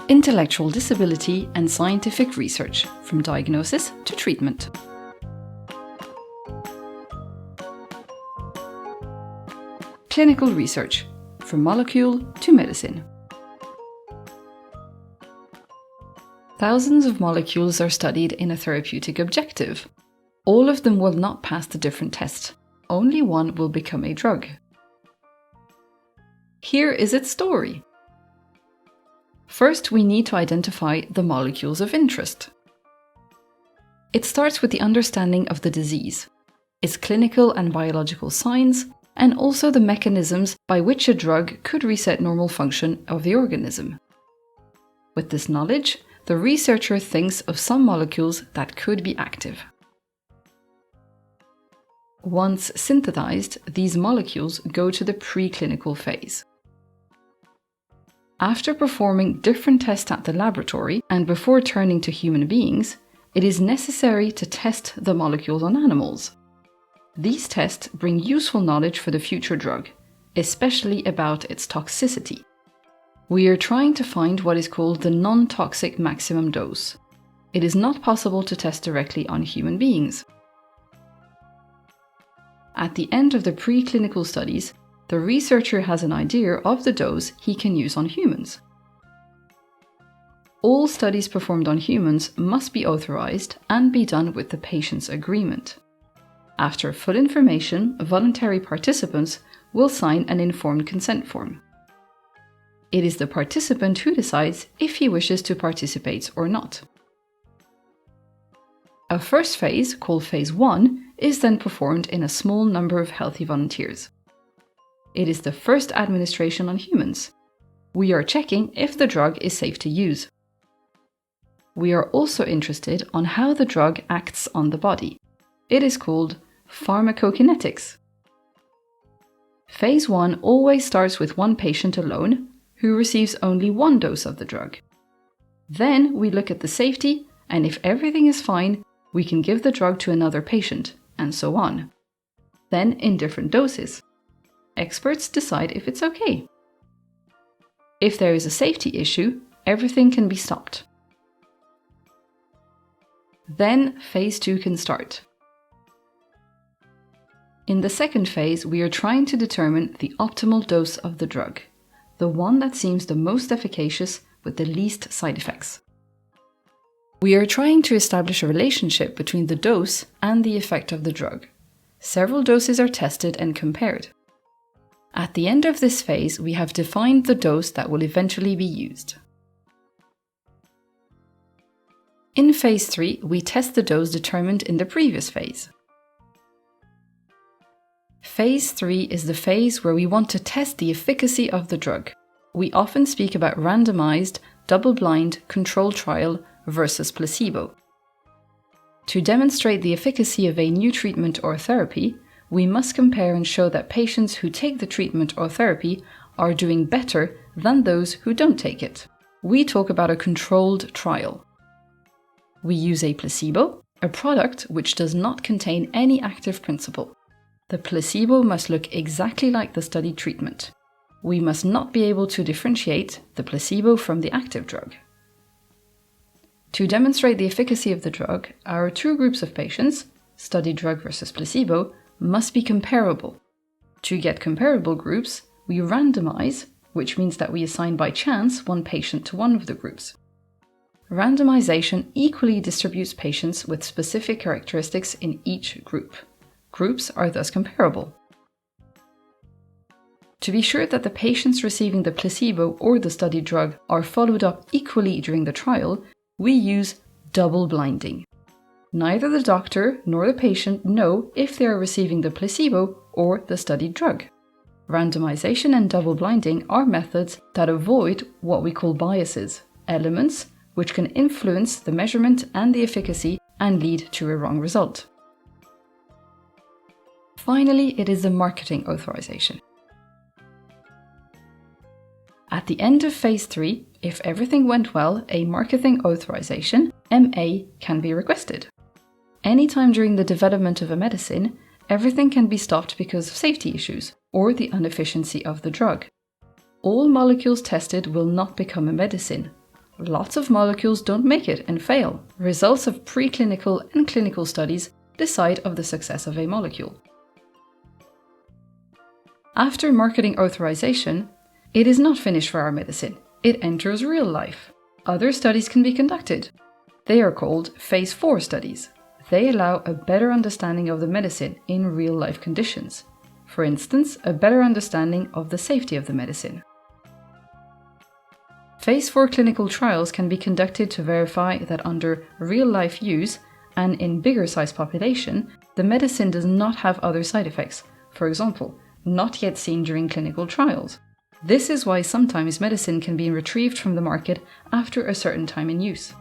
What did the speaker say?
intellectual disability and scientific research, from diagnosis to treatment. Clinical research, from molecule to medicine. Thousands of molecules are studied in a therapeutic objective. All of them will not pass the different tests. Only one will become a drug. Here is its story. First, we need to identify the molecules of interest. It starts with the understanding of the disease, its clinical and biological signs, and also the mechanisms by which a drug could reset normal function of the organism. With this knowledge, the researcher thinks of some molecules that could be active. Once synthesized, these molecules go to the preclinical phase. After performing different tests at the laboratory and before turning to human beings, it is necessary to test the molecules on animals. These tests bring useful knowledge for the future drug, especially about its toxicity. We are trying to find what is called the non-toxic maximum dose. It is not possible to test directly on human beings. At the end of the preclinical studies, the researcher has an idea of the dose he can use on humans. All studies performed on humans must be authorized and be done with the patient's agreement. After full information, voluntary participants will sign an informed consent form. It is the participant who decides if he wishes to participate or not. A first phase, called phase 1, is then performed in a small number of healthy volunteers. It is the first administration on humans. We are checking if the drug is safe to use. We are also interested on how the drug acts on the body. It is called pharmacokinetics. Phase 1 always starts with one patient alone, who receives only one dose of the drug. Then we look at the safety, and if everything is fine, we can give the drug to another patient, and so on. Then in different doses. Experts decide if it's okay. If there is a safety issue, everything can be stopped. Then phase 2 can start. In the second phase, we are trying to determine the optimal dose of the drug, the one that seems the most efficacious with the least side effects. We are trying to establish a relationship between the dose and the effect of the drug. Several doses are tested and compared. At the end of this phase, we have defined the dose that will eventually be used. In phase 3, we test the dose determined in the previous phase. Phase 3 is the phase where we want to test the efficacy of the drug. We often speak about randomized, double-blind, controlled trial versus placebo. To demonstrate the efficacy of a new treatment or therapy, we must compare and show that patients who take the treatment or therapy are doing better than those who don't take it. We talk about a controlled trial. We use a placebo, a product which does not contain any active principle. The placebo must look exactly like the studied treatment. We must not be able to differentiate the placebo from the active drug. To demonstrate the efficacy of the drug, our two groups of patients, studied drug versus placebo, must be comparable. To get comparable groups, we randomize, which means that we assign by chance one patient to one of the groups. Randomization equally distributes patients with specific characteristics in each group. Groups are thus comparable. To be sure that the patients receiving the placebo or the studied drug are followed up equally during the trial, we use double blinding. Neither the doctor nor the patient know if they are receiving the placebo or the studied drug. Randomization and double blinding are methods that avoid what we call biases, elements which can influence the measurement and the efficacy and lead to a wrong result. Finally, it is the marketing authorization. At the end of phase 3, if everything went well, a marketing authorization, MA, can be requested. Anytime during the development of a medicine, everything can be stopped because of safety issues or the inefficiency of the drug. All molecules tested will not become a medicine. Lots of molecules don't make it and fail. Results of preclinical and clinical studies decide of the success of a molecule. After marketing authorization, it is not finished for our medicine. It enters real life. Other studies can be conducted. They are called Phase 4 studies. They allow a better understanding of the medicine in real-life conditions. For instance, a better understanding of the safety of the medicine. Phase 4 clinical trials can be conducted to verify that under real-life use and in bigger size population, the medicine does not have other side effects, for example, not yet seen during clinical trials. This is why sometimes medicine can be retrieved from the market after a certain time in use.